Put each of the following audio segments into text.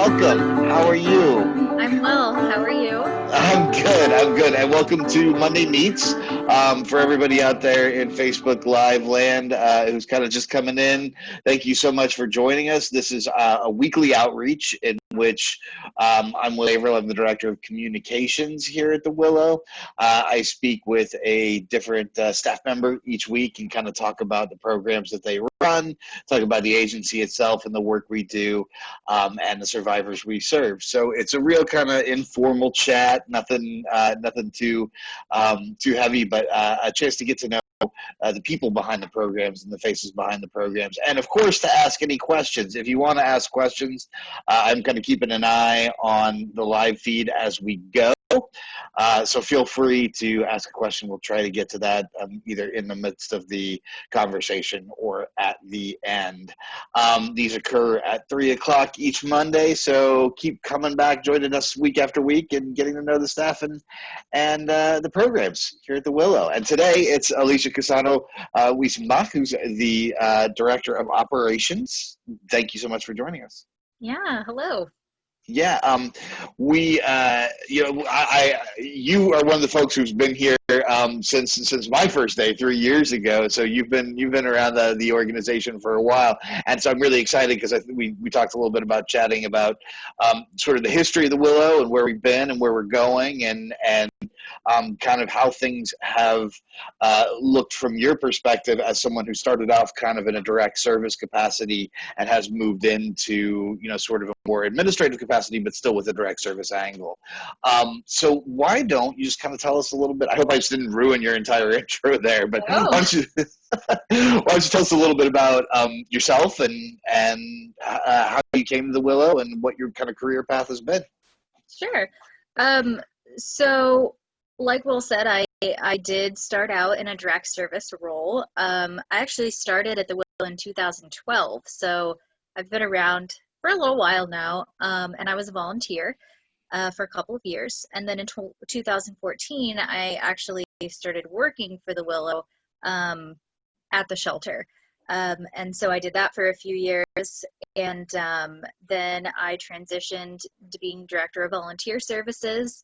welcome. How are you? I'm well. How are you? I'm good. And welcome to Monday Meets. For everybody out there in Facebook Live land who's kind of just coming in, thank you so much for joining us. This is a weekly outreach in which I'm Will Averill. I'm the Director of Communications here at the Willow. I speak with a different staff member each week and kind of talk about the programs that they run, talk about the agency itself and the work we do, and the survivors we serve. So it's a real kind of informal chat, nothing too heavy, but a chance to get to know the people behind the programs and the faces behind the programs. And of course, to ask any questions. If you want to ask questions, I'm kind of keeping an eye on the live feed as we go. So feel free to ask a question. We'll try to get to that either in the midst of the conversation or at the end. These occur at 3 o'clock each Monday, so keep coming back, joining us week after week and getting to know the staff and the programs here at the Willow. And today it's Alicia Cusano-Weissenbach, who's the Director of Operations. Thank you so much for joining us. Yeah, hello. Yeah, you are one of the folks who's been here since my first day 3 years ago. So you've been around the organization for a while, and so I'm really excited because we talked a little bit about chatting about sort of the history of the Willow and where we've been and where we're going, and kind of how things have looked from your perspective as someone who started off kind of in a direct service capacity and has moved into sort of a more administrative capacity, but still with a direct service angle. So why don't you just kind of tell us a little bit? I hope I just didn't ruin your entire intro there, but why don't you tell us a little bit about yourself and how you came to the Willow and what your kind of career path has been? Sure. So like Will said, I did start out in a direct service role. I actually started at the Willow in 2012, so I've been around for a little while now, and I was a volunteer for a couple of years. And then in 2014, I actually started working for the Willow at the shelter. And so I did that for a few years, and then I transitioned to being Director of Volunteer Services,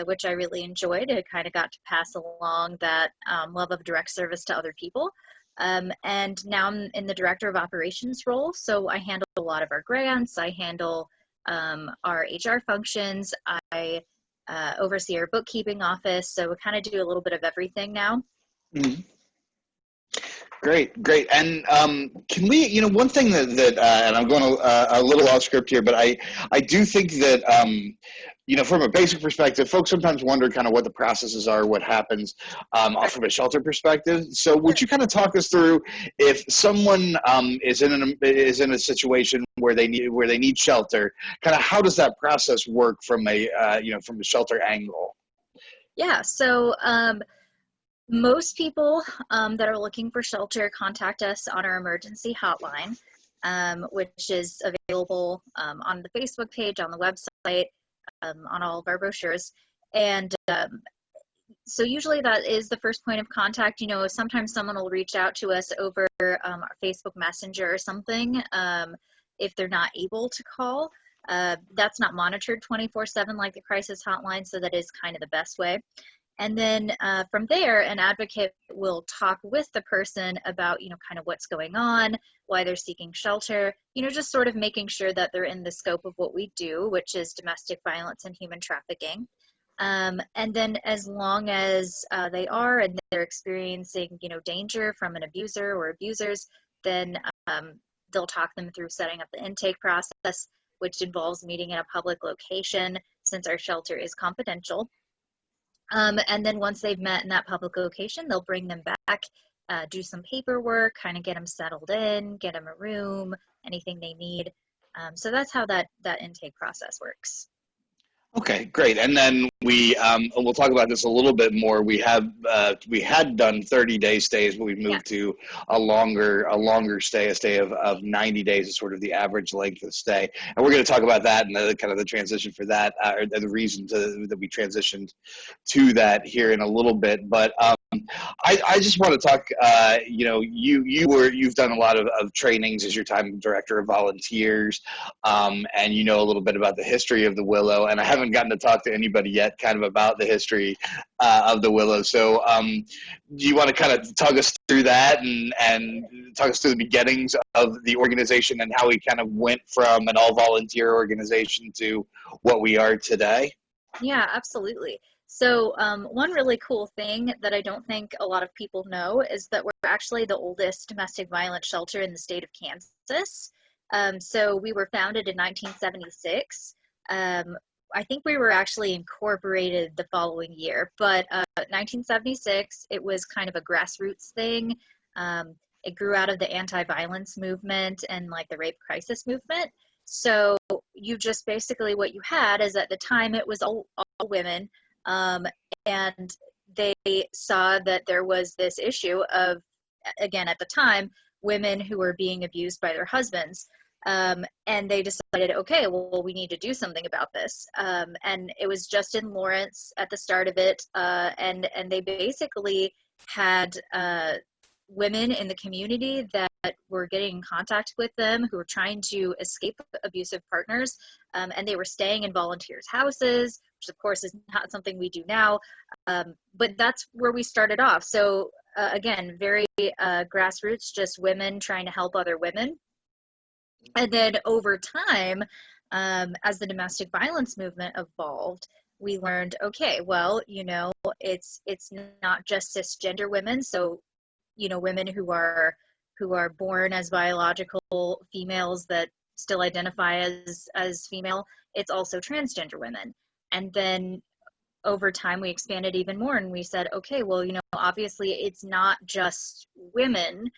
which I really enjoyed. I kind of got to pass along that love of direct service to other people. And now I'm in the Director of Operations role, so I handle a lot of our grants, I handle our HR functions, I oversee our bookkeeping office, so we kind of do a little bit of everything now. Mm-hmm. Great. And can we, one thing that and I'm going a little off script here, but I do think that, from a basic perspective, folks sometimes wonder kind of what the processes are, what happens from a shelter perspective. So would you kind of talk us through if someone is in a situation where they need shelter, kind of how does that process work from a shelter angle? Yeah. So most people that are looking for shelter contact us on our emergency hotline, which is available on the Facebook page, on the website, on all of our brochures. And so usually that is the first point of contact. Sometimes someone will reach out to us over our Facebook Messenger or something if they're not able to call. That's not monitored 24/7 like the crisis hotline, so that is kind of the best way. And then from there, an advocate will talk with the person about, kind of what's going on, why they're seeking shelter, just sort of making sure that they're in the scope of what we do, which is domestic violence and human trafficking. And then as long as they are and they're experiencing, danger from an abuser or abusers, then they'll talk them through setting up the intake process, which involves meeting in a public location since our shelter is confidential. And then once they've met in that public location, they'll bring them back, do some paperwork, kind of get them settled in, get them a room, anything they need. So that's how that intake process works. Okay, great. And then and we'll talk about this a little bit more. We had done 30-day stays, but we moved to a longer stay, a stay of 90 days is sort of the average length of stay. And we're going to talk about that and kind of the transition for that, or the reason that we transitioned to that here in a little bit. But I just want to talk, you've done a lot of trainings as your time director of volunteers, and you know a little bit about the history of the Willow, and I haven't gotten to talk to anybody yet kind of about the history of the Willow. So do you want to kind of talk us through that and talk us through the beginnings of the organization and how we kind of went from an all-volunteer organization to what we are today? Yeah, absolutely. So one really cool thing that I don't think a lot of people know is that we're actually the oldest domestic violence shelter in the state of Kansas. So we were founded in 1976. I think we were actually incorporated the following year, but 1976, it was kind of a grassroots thing. It grew out of the anti-violence movement and like the rape crisis movement. So you just basically, what you had is at the time it was all women, and they saw that there was this issue of, again, at the time, women who were being abused by their husbands. And they decided, okay, well, we need to do something about this. And it was just in Lawrence at the start of it. And they basically had women in the community that were getting in contact with them who were trying to escape abusive partners. And they were staying in volunteers' houses, which of course is not something we do now. But that's where we started off. So again, very grassroots, just women trying to help other women. And then over time, as the domestic violence movement evolved, we learned, okay, well, it's not just cisgender women. So, women who are born as biological females that still identify as female. It's also transgender women. And then over time, we expanded even more, and we said, okay, well, obviously it's not just women.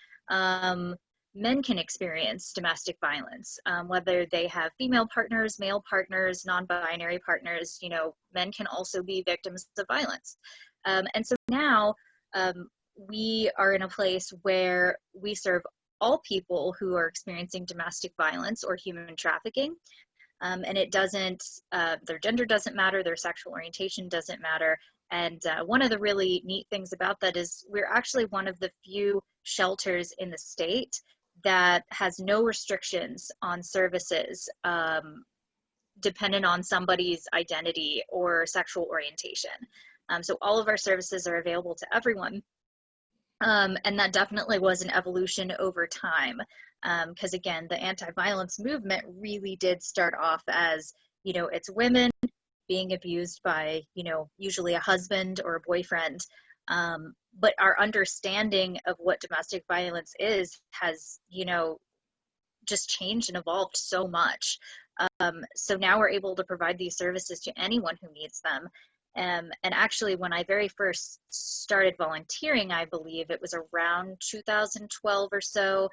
Men can experience domestic violence, whether they have female partners, male partners, non-binary partners. Men can also be victims of violence. And so now we are in a place where we serve all people who are experiencing domestic violence or human trafficking. And it doesn't, their gender doesn't matter, their sexual orientation doesn't matter. And one of the really neat things about that is we're actually one of the few shelters in the state that has no restrictions on services dependent on somebody's identity or sexual orientation. So all of our services are available to everyone. And that definitely was an evolution over time. Because again, the anti-violence movement really did start off as, it's women being abused by, usually a husband or a boyfriend. But our understanding of what domestic violence is has, just changed and evolved so much. So now we're able to provide these services to anyone who needs them. And actually, when I very first started volunteering, I believe it was around 2012 or so,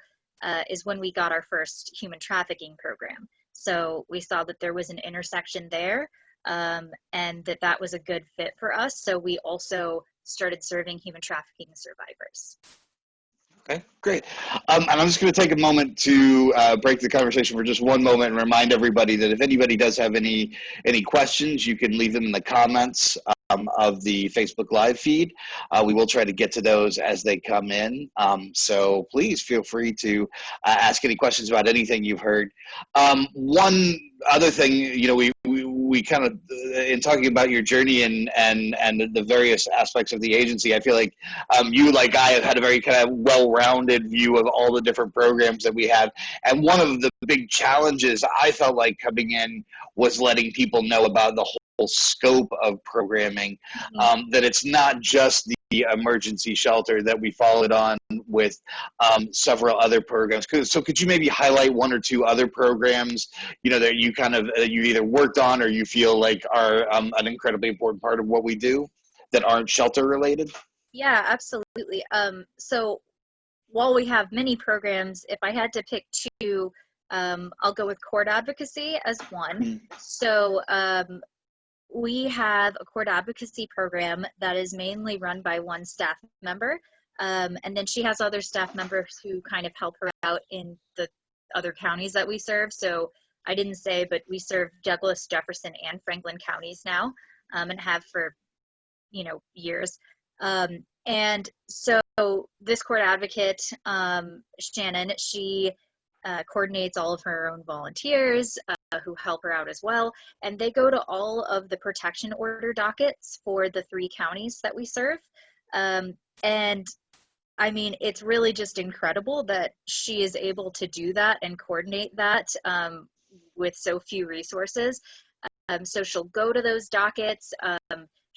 is when we got our first human trafficking program. So we saw that there was an intersection there, and that was a good fit for us. So we also started serving human trafficking survivors. Okay, great. And I'm just going to take a moment to break the conversation for just one moment and remind everybody that if anybody does have any questions, you can leave them in the comments of the Facebook Live feed. We will try to get to those as they come in. So please feel free to ask any questions about anything you've heard. One other thing, we kind of, in talking about your journey and the various aspects of the agency, I feel like you, like I, have had a very kind of well-rounded view of all the different programs that we have. And one of the big challenges I felt like coming in was letting people know about the whole scope of programming, that it's not just the emergency shelter, that we followed on with several other programs. So could you maybe highlight one or two other programs, that you kind of, you either worked on or you feel like are an incredibly important part of what we do that aren't shelter related? Yeah, absolutely. So while we have many programs, if I had to pick two, I'll go with court advocacy as one. So we have a court advocacy program that is mainly run by one staff member. And then she has other staff members who kind of help her out in the other counties that we serve. So I didn't say, but we serve Douglas, Jefferson, and Franklin counties now, and have for, years. And so this court advocate, Shannon, she coordinates all of her own volunteers who help her out as well. And they go to all of the protection order dockets for the 3 counties that we serve. And I mean, it's really just incredible that she is able to do that and coordinate that with so few resources. So she'll go to those dockets.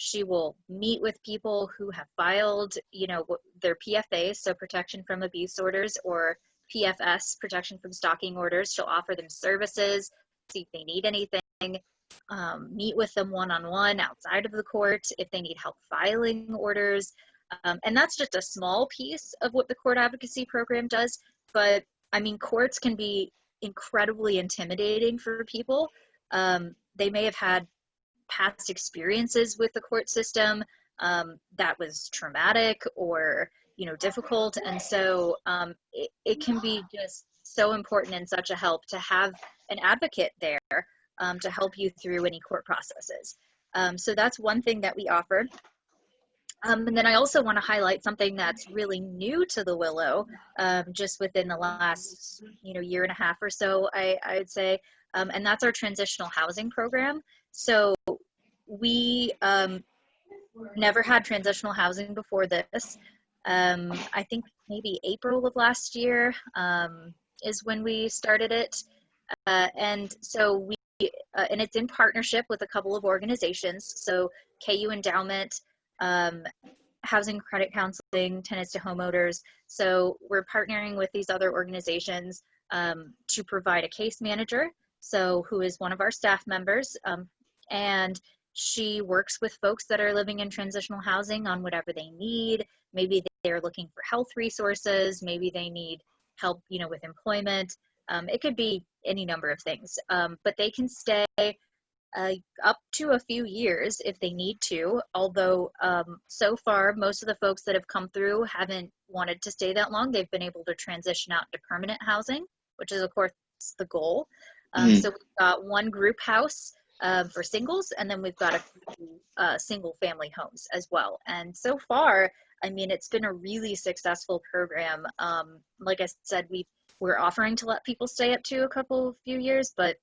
She will meet with people who have filed, their PFAs, so protection from abuse orders, or PFS, protection from stalking orders. She'll offer them services, see if they need anything, meet with them one-on-one outside of the court if they need help filing orders. And that's just a small piece of what the court advocacy program does. But I mean, courts can be incredibly intimidating for people. They may have had past experiences with the court system that was traumatic or, difficult. And so it can be just so important and such a help to have an advocate there to help you through any court processes. So that's one thing that we offer. And then I also want to highlight something that's really new to the Willow, just within the last, year and a half or so, I would say, and that's our transitional housing program. So we never had transitional housing before this. I think maybe April of last year is when we started it. And so and it's in partnership with a couple of organizations. So KU Endowment, Housing Credit Counseling, Tenants to Homeowners. So we're partnering with these other organizations to provide a case manager, so who is one of our staff members, and she works with folks that are living in transitional housing on whatever they need. Maybe they're looking for health resources, maybe they need help, with employment. It could be any number of things, but they can stay up to a few years if they need to, although so far most of the folks that have come through haven't wanted to stay that long. They've been able to transition out to permanent housing, which is of course the goal. So we've got one group house for singles, and then we've got a few single family homes as well. And so far, I mean, it's been a really successful program. Like I said, we're offering to let people stay up to a few years, but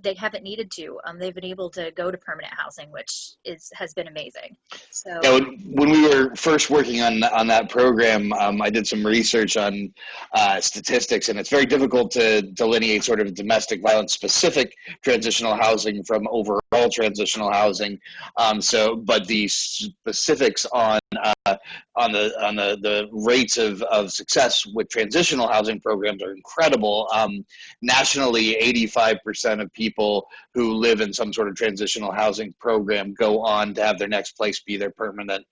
they haven't needed to. They've been able to go to permanent housing, which has been amazing. So yeah, when we were first working on that program, I did some research on statistics, and it's very difficult to delineate sort of domestic violence specific transitional housing from overall transitional housing. But the specifics on the rates of success with transitional housing programs are incredible. Nationally, 85% of people who live in some sort of transitional housing program go on to have their next place be their permanent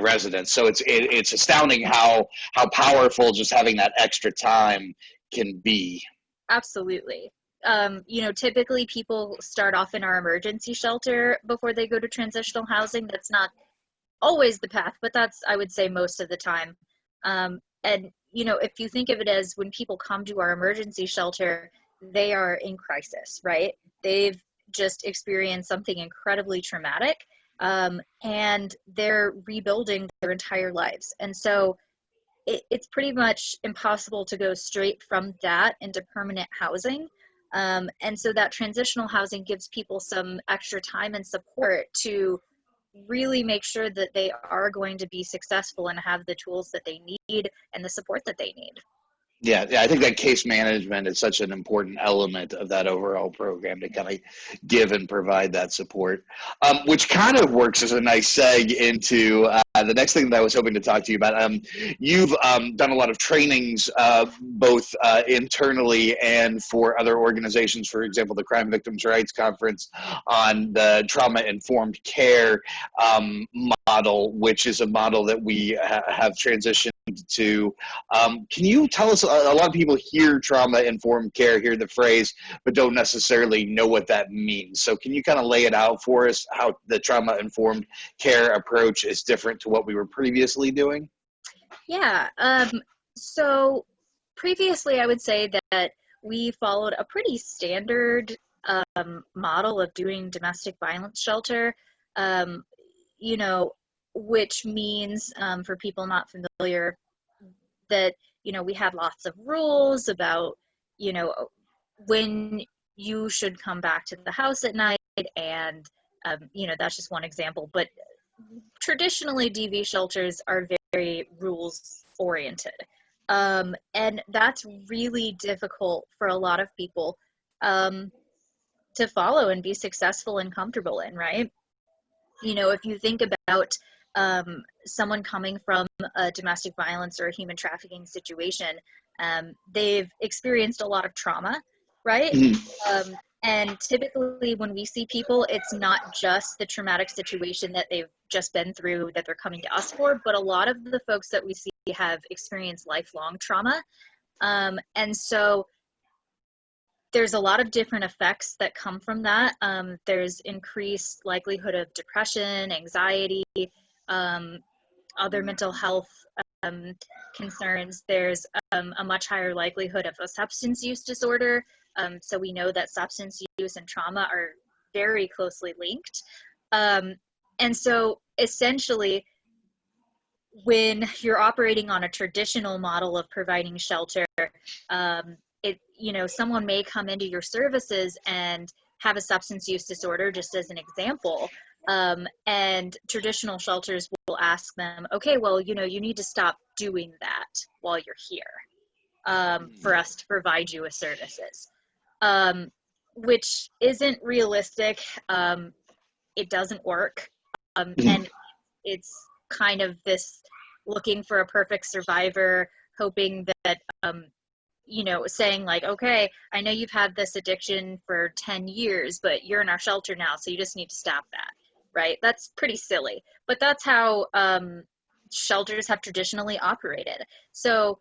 residence. So it's astounding how powerful just having that extra time can be. Absolutely. Typically people start off in our emergency shelter before they go to transitional housing. That's not always the path, but that's, I would say, most of the time. And, if you think of it as when people come to our emergency shelter, they are in crisis, right? They've just experienced something incredibly traumatic, and they're rebuilding their entire lives. And so it's pretty much impossible to go straight from that into permanent housing. And so that transitional housing gives people some extra time and support to really make sure that they are going to be successful and have the tools that they need and the support that they need. Yeah, I think that case management is such an important element of that overall program to kind of give and provide that support, which kind of works as a nice seg into the next thing that I was hoping to talk to you about. You've done a lot of trainings, both internally and for other organizations, for example, the Crime Victims' Rights Conference, on the trauma-informed care model, which is a model that we have transitioned to. Can you tell us, a lot of people hear trauma-informed care, hear the phrase, but don't necessarily know what that means. So can you kind of lay it out for us, how the trauma-informed care approach is different to what we were previously doing? Yeah, so previously I would say that we followed a pretty standard model of doing domestic violence shelter, you know, which means for people not familiar that, you know, we had lots of rules about, you know, when you should come back to the house at night, and, you know, that's just one example, but traditionally DV shelters are very rules oriented. And that's really difficult for a lot of people to follow and be successful and comfortable in, right? You know, if you think about someone coming from a domestic violence or a human trafficking situation, they've experienced a lot of trauma, right? Mm-hmm. And typically when we see people, it's not just the traumatic situation that they've just been through that they're coming to us for, but a lot of the folks that we see have experienced lifelong trauma. And so there's a lot of different effects that come from that. There's increased likelihood of depression, anxiety, other mental health concerns. There's a much higher likelihood of a substance use disorder. So we know that substance use and trauma are very closely linked. And so essentially, when you're operating on a traditional model of providing shelter, you know, someone may come into your services and have a substance use disorder, just as an example. And traditional shelters will ask them, okay, well, you know, you need to stop doing that while you're here for us to provide you with services, which isn't realistic. It doesn't work. And it's kind of this looking for a perfect survivor, hoping that, you know, saying like, okay, I know you've had this addiction for 10 years, but you're in our shelter now, so you just need to stop that, right? That's pretty silly, but that's how shelters have traditionally operated. So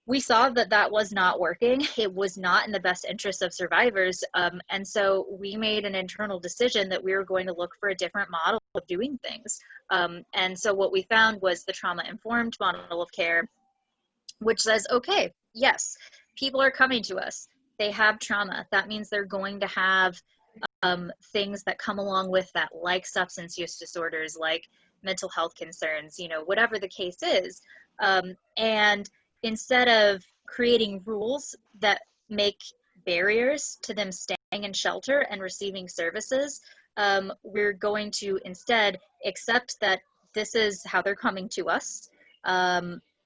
we saw that that was not working. It was not in the best interest of survivors. And so we made an internal decision that we were going to look for a different model of doing things. And so what we found was the trauma-informed model of care, which says, okay, yes, people are coming to us. They have trauma. That means they're going to have things that come along with that, like substance use disorders, like mental health concerns, you know, whatever the case is. And instead of creating rules that make barriers to them staying in shelter and receiving services, we're going to instead accept that this is how they're coming to us.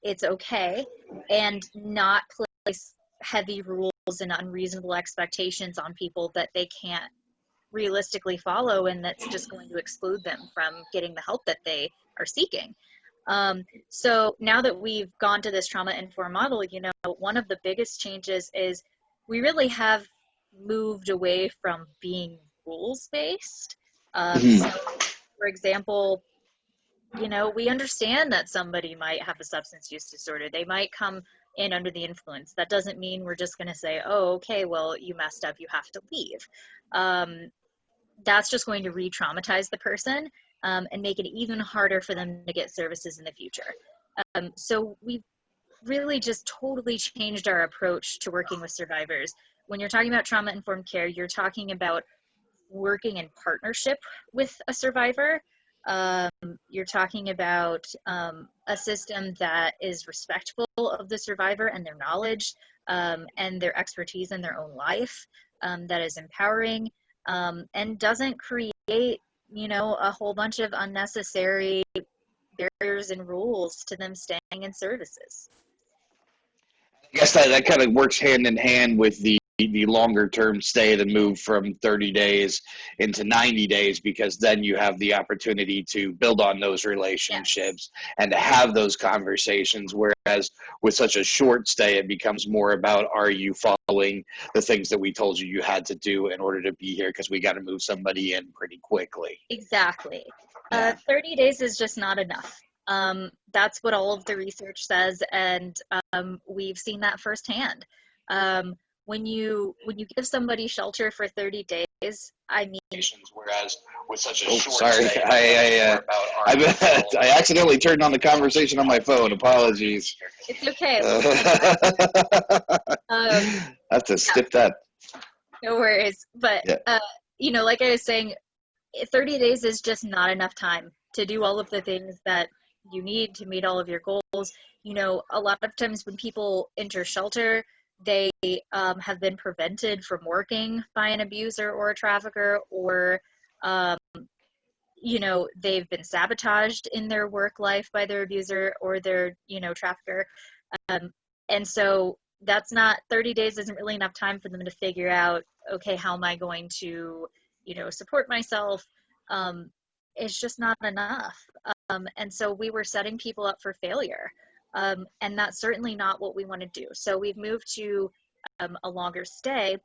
It's okay, and not place heavy rules and unreasonable expectations on people that they can't realistically follow, and that's just going to exclude them from getting the help that they are seeking. So now that we've gone to this trauma-informed model, you know, one of the biggest changes is we really have moved away from being rules-based. So, for example, you know, we understand that somebody might have a substance use disorder. They might come in under the influence. That doesn't mean we're just going to say, oh, okay, well, you messed up, you have to leave. That's just going to re-traumatize the person and make it even harder for them to get services in the future. So we've really just totally changed our approach to working with survivors. When you're talking about trauma-informed care, you're talking about working in partnership with a survivor. You're talking about a system that is respectful of the survivor and their knowledge and their expertise in their own life, that is empowering, and doesn't create, you know, a whole bunch of unnecessary barriers and rules to them staying in services. I guess that kind of works hand in hand with the the longer term stay, the move from 30 days into 90 days, because then you have the opportunity to build on those relationships and to have those conversations. Whereas with such a short stay, it becomes more about, are you following the things that we told you had to do in order to be here, because we got to move somebody in pretty quickly. Exactly. Yeah. 30 days is just not enough. That's what all of the research says, and we've seen that firsthand. When you give somebody shelter for 30 days, I mean, whereas with such a short stay, I accidentally turned on the conversation on my phone. Apologies. It's okay. I have to skip that. No worries. But Yeah. you know, like I was saying, 30 days is just not enough time to do all of the things that you need to meet all of your goals. You know, a lot of times when people enter shelter, they have been prevented from working by an abuser or a trafficker, or you know, they've been sabotaged in their work life by their abuser or their, you know, trafficker. And so that's not, 30 days isn't really enough time for them to figure out, okay, how am I going to, you know, support myself? It's just not enough. And so we were setting people up for failure. And that's certainly not what we want to do. So we've moved to a longer stay,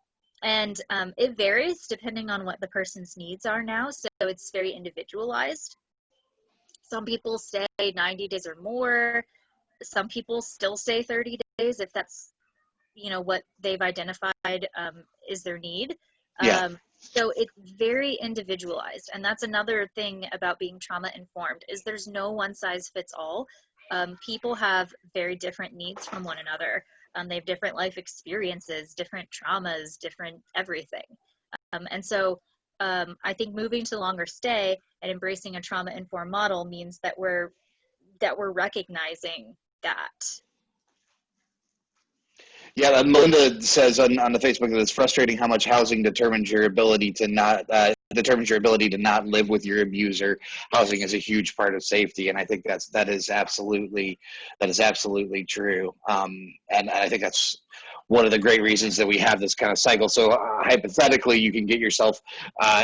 and it varies depending on what the person's needs are now. So it's very individualized. Some people stay 90 days or more. Some people still stay 30 days if that's, you know, what they've identified is their need. Yeah. So it's very individualized. And that's another thing about being trauma informed, is there's no one size fits all. People have very different needs from one another. They have different life experiences, different traumas, different everything. And so I think moving to longer stay and embracing a trauma informed model means that we're recognizing that. Yeah, Melinda says on the Facebook that it's frustrating how much housing determines your ability to not live with your abuser. Housing is a huge part of safety, and I think that is absolutely true. And I think that's one of the great reasons that we have this kind of cycle. So hypothetically, you can get yourself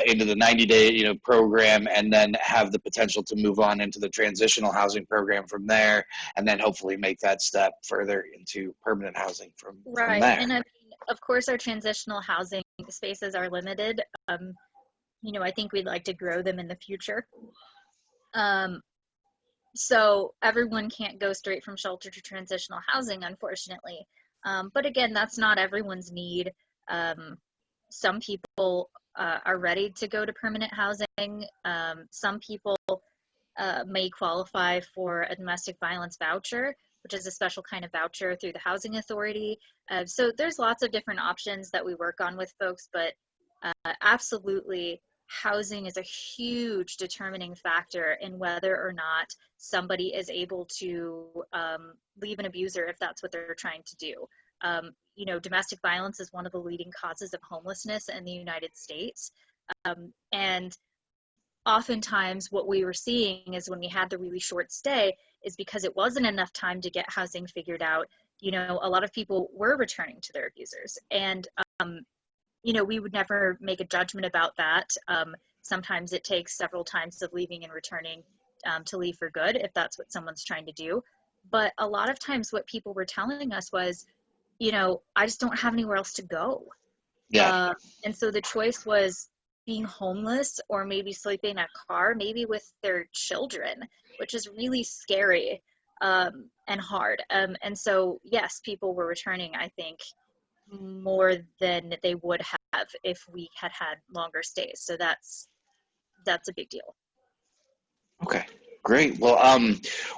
into the 90-day program, and then have the potential to move on into the transitional housing program from there, and then hopefully make that step further into permanent housing from there. And I mean, of course, our transitional housing spaces are limited. You know, I think we'd like to grow them in the future. So everyone can't go straight from shelter to transitional housing, unfortunately. But again, that's not everyone's need. Some people are ready to go to permanent housing. Some people may qualify for a domestic violence voucher, which is a special kind of voucher through the Housing Authority. So there's lots of different options that we work on with folks, but absolutely, housing is a huge determining factor in whether or not somebody is able to leave an abuser if that's what they're trying to do. You know, domestic violence is one of the leading causes of homelessness in the United States. And oftentimes what we were seeing is when we had the really short stay is because it wasn't enough time to get housing figured out. You know, a lot of people were returning to their abusers, and you know, we would never make a judgment about that. Sometimes it takes several times of leaving and returning to leave for good, if that's what someone's trying to do. But a lot of times what people were telling us was, you know, I just don't have anywhere else to go. Yeah. And so the choice was being homeless, or maybe sleeping in a car, maybe with their children, which is really scary and hard. And so, yes, people were returning, I think, more than they would have if we had had longer stays. So that's a big deal. Okay, great. Well,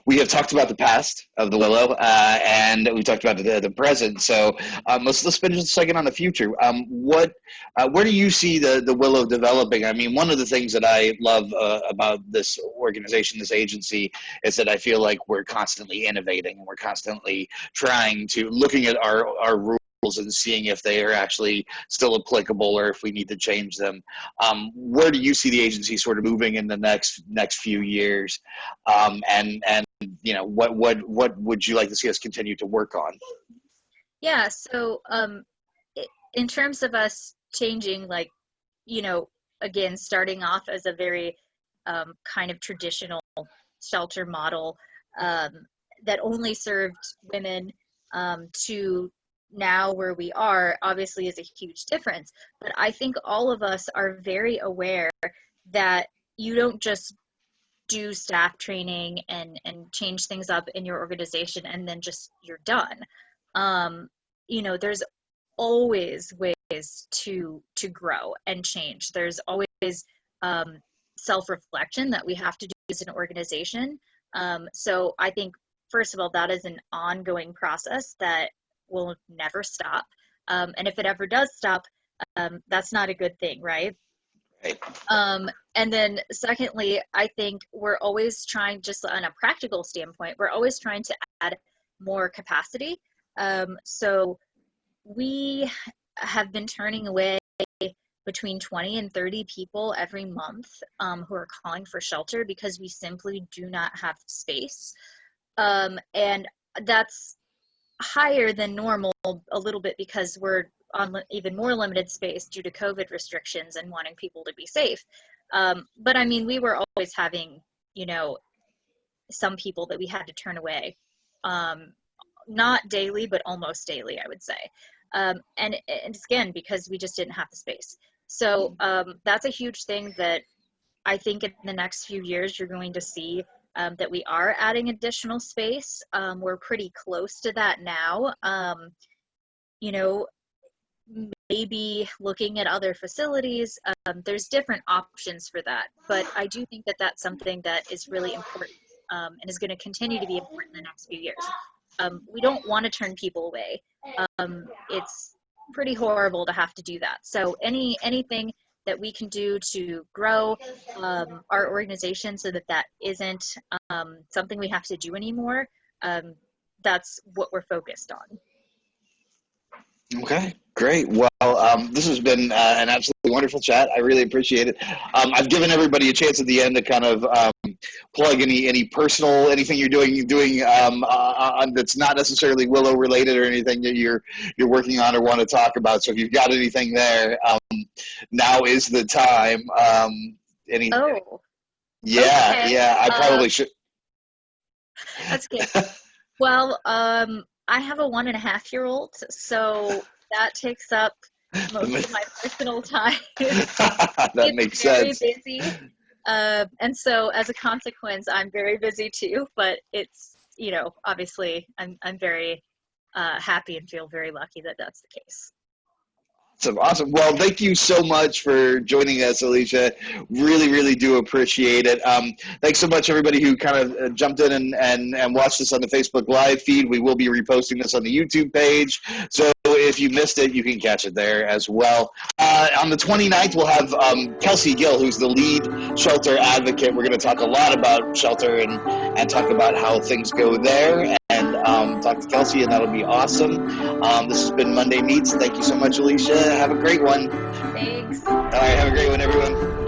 we have talked about the past of the Willow, and we talked about the present. So let's spend just a second on the future. Where do you see the Willow developing? I mean, one of the things that I love about this organization, this agency, is that I feel like we're constantly innovating, and we're constantly looking at our rules and seeing if they are actually still applicable or if we need to change them. Where do you see the agency sort of moving in the next few years? And you know, what would you like to see us continue to work on? Yeah, so in terms of us changing, like, you know, again, starting off as a very kind of traditional shelter model that only served women to now where we are, obviously is a huge difference. But I think all of us are very aware that you don't just do staff training and change things up in your organization and then just you're done. You know, there's always ways to grow and change. There's always self-reflection that we have to do as an organization. So I think, first of all, that is an ongoing process that will never stop. And if it ever does stop, that's not a good thing, right? Right. And then secondly, I think we're always trying, just on a practical standpoint, we're always trying to add more capacity. So we have been turning away between 20 and 30 people every month who are calling for shelter because we simply do not have space. And that's higher than normal a little bit because we're on even more limited space due to COVID restrictions and wanting people to be safe. But I mean, we were always having, you know, some people that we had to turn away, not daily, but almost daily, I would say. And it's, again, because we just didn't have the space. So that's a huge thing that I think in the next few years, you're going to see that we are adding additional space. We're pretty close to that now. You know, maybe looking at other facilities, there's different options for that. But I do think that that's something that is really important and is going to continue to be important in the next few years. We don't want to turn people away. It's pretty horrible to have to do that. So anything that we can do to grow our organization so that that isn't something we have to do anymore, that's what we're focused on. Okay, great. Well, this has been an absolutely wonderful chat. I really appreciate it. I've given everybody a chance at the end to kind of plug any personal, anything you're doing that's not necessarily Willow related or anything that you're working on or want to talk about. So if you've got anything there, now is the time. Oh. Yeah, okay. Yeah. I probably should. That's good. Well, I have a 1.5-year-old, so that takes up most of my personal time. That makes sense. Very busy. And so as a consequence, I'm very busy too, but it's, you know, obviously I'm very happy and feel very lucky that that's the case. Awesome. Well, thank you so much for joining us, Alicia. Really, really do appreciate it. Thanks so much, everybody who kind of jumped in and watched this on the Facebook Live feed. We will be reposting this on the YouTube page. So if you missed it, you can catch it there as well. On the 29th, we'll have Kelsey Gill, who's the lead shelter advocate. We're going to talk a lot about shelter and talk about how things go there. And talk to Kelsey, and that'll be awesome. This has been Monday Meets. Thank you so much, Alicia. Have a great one. Thanks. All right, have a great one, everyone.